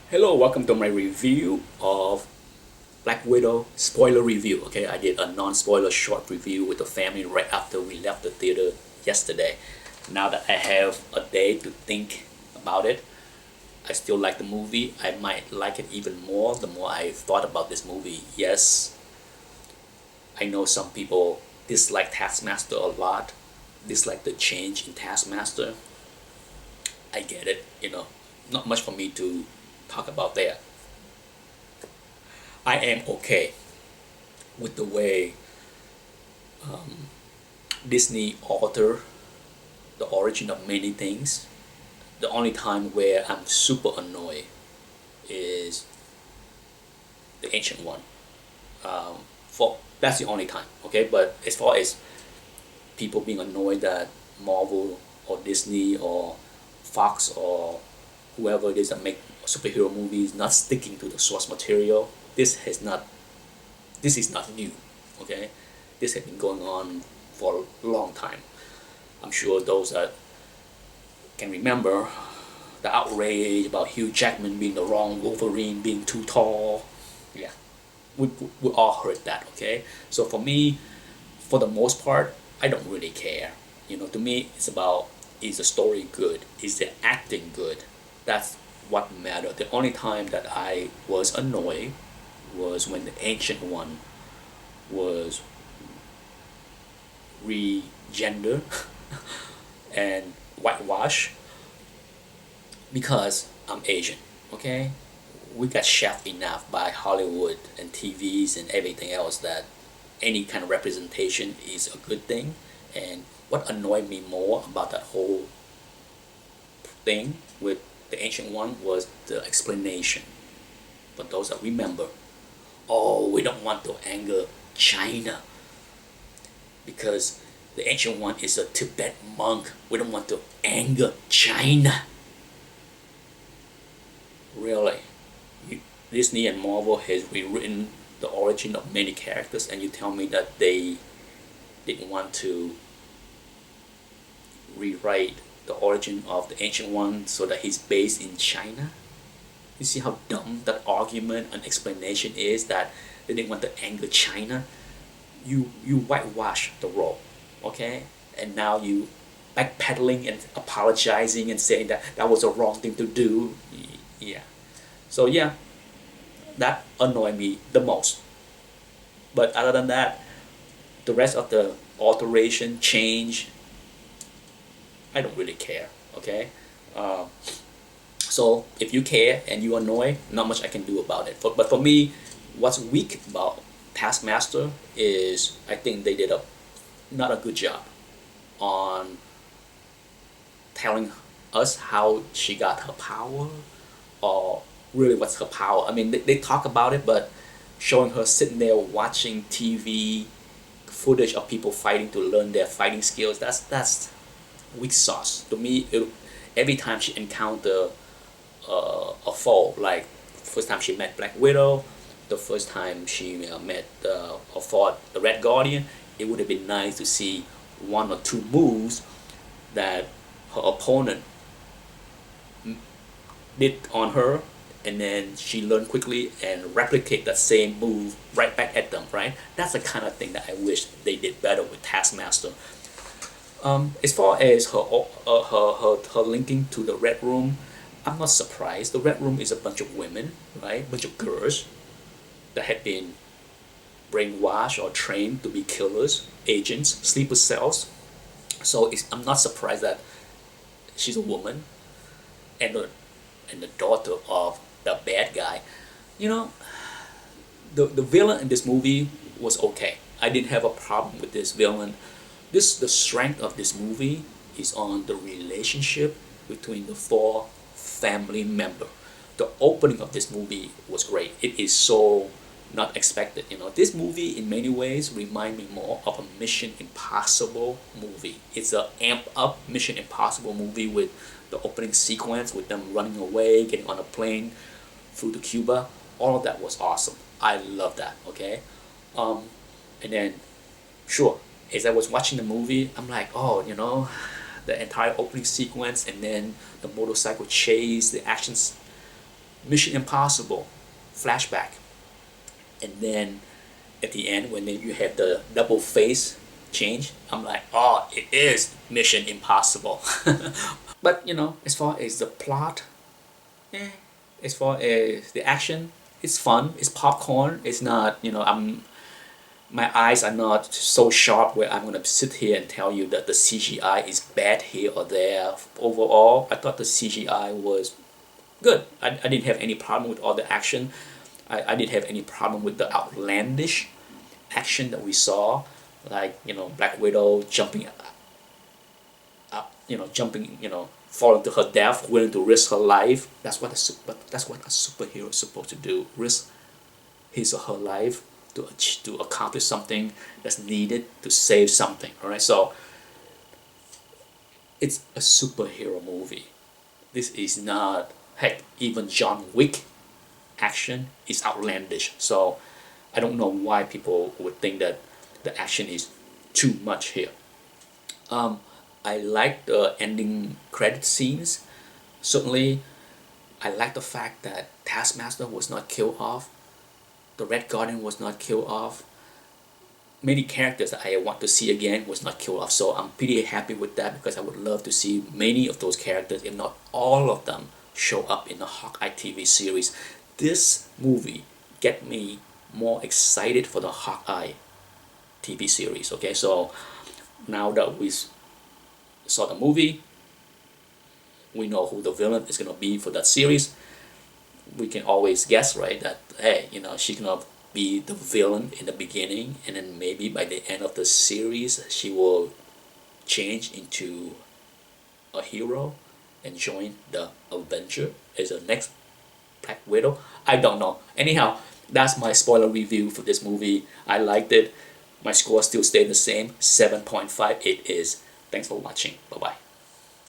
Hello, welcome to my review of Black Widow spoiler review. Okay, I did a non-spoiler short review with the family right after we left the theater yesterday. Now that I have a day to think about it, I still like the movie. I might like it even more the more I thought about this movie. Yes, I know some people dislike Taskmaster a lot, dislike the change in Taskmaster. I get it, not much for me to talk about there. I am okay with the way Disney alter the origin of many things. The only time where I'm super annoyed is the Ancient One. For That's the only time, okay. But as far as people being annoyed that Marvel or Disney or Fox or whoever it is that make superhero movies not sticking to the source material, this has not. This is not new, okay. This has been going on for a long time. I'm sure those that can remember the outrage about Hugh Jackman being the wrong Wolverine, being too tall. Yeah, we all heard that, okay? So for me, for the most part, I don't really care. To me, it's about, is the story good? Is the acting good? That's what mattered. The only time that I was annoyed was when the Ancient One was re-gender and whitewash because I'm Asian, okay? We got chefed enough by Hollywood and TVs and everything else that any kind of representation is a good thing. And what annoyed me more about that whole thing with the Ancient One was the explanation. For those that remember, oh, we don't want to anger China because the Ancient One is a Tibet monk. We don't want to anger China. Really? Disney and Marvel has rewritten the origin of many characters, and you tell me that they didn't want to rewrite the origin of the Ancient One so that he's based in China? You see how dumb that argument and explanation is, that they didn't want to anger China? You whitewash the role, okay? And now you backpedaling and apologizing and saying that that was a wrong thing to do. Yeah. So yeah, that annoyed me the most. But other than that, the rest of the alteration, change, I don't really care. Okay. Uh, so if you care and you annoy, not much I can do about it. But for me, what's weak about Taskmaster is I think they did a not a good job on telling us how she got her power, or really what's her power. I mean, they talk about it, but showing her sitting there watching TV footage of people fighting to learn their fighting skills, that's weak sauce to me. Every time she encountered a foe, like first time she met Black Widow, the first time she met or fought the Red Guardian, it would have been nice to see one or two moves that her opponent did on her, and then she learned quickly and replicate that same move right back at them, right? That's the kind of thing that I wish they did better with Taskmaster. As far as her linking to the Red Room, I'm not surprised. The Red Room is a bunch of women, right? Bunch of girls that had been brainwashed or trained to be killers, agents, sleeper cells. So I'm not surprised that she's a woman and the daughter of the bad guy. You know, the villain in this movie was okay. I didn't have a problem with this villain. The strength of this movie is on the relationship between the four family member. The opening of this movie was great. It is so not expected. This movie in many ways remind me more of a Mission Impossible movie. It's a amp up Mission Impossible movie with the opening sequence with them running away, getting on a plane flew to Cuba. All of that was awesome. I love that. Okay, and then sure, as I was watching the movie, I'm like, oh, the entire opening sequence, and then the motorcycle chase, the actions, Mission Impossible flashback, and then at the end when you have the double face change, I'm like, oh, it is Mission Impossible. But as far as the plot, eh, as far as the action, it's fun. It's popcorn. It's not, my eyes are not so sharp where I'm gonna sit here and tell you that the CGI is bad here or there. Overall, I thought the CGI was good. I didn't have any problem with all the action. I didn't have any problem with the outlandish action that we saw, like Black Widow jumping up, jumping, falling to her death, willing to risk her life. That's what a superhero is supposed to do: risk his or her life to accomplish something that's needed to save something. All right, so it's a superhero movie. This is not, heck, even John Wick action is outlandish. So I don't know why people would think that the action is too much here. I like the ending credit scenes. Certainly, I like the fact that Taskmaster was not killed off. The Red Guardian was not killed off. Many characters that I want to see again was not killed off. So I'm pretty happy with that, because I would love to see many of those characters, if not all of them, show up in the Hawkeye TV series. This movie get me more excited for the Hawkeye TV series. Okay, so now that we saw the movie, we know who the villain is gonna be for that series. We can always guess, right, that hey, she's gonna be the villain in the beginning, and then maybe by the end of the series she will change into a hero and join the Avenger as the next Black Widow. I don't know. Anyhow, that's my spoiler review for this movie. I liked it. My score still stayed the same, 7.5. It is. Thanks for watching. Bye bye.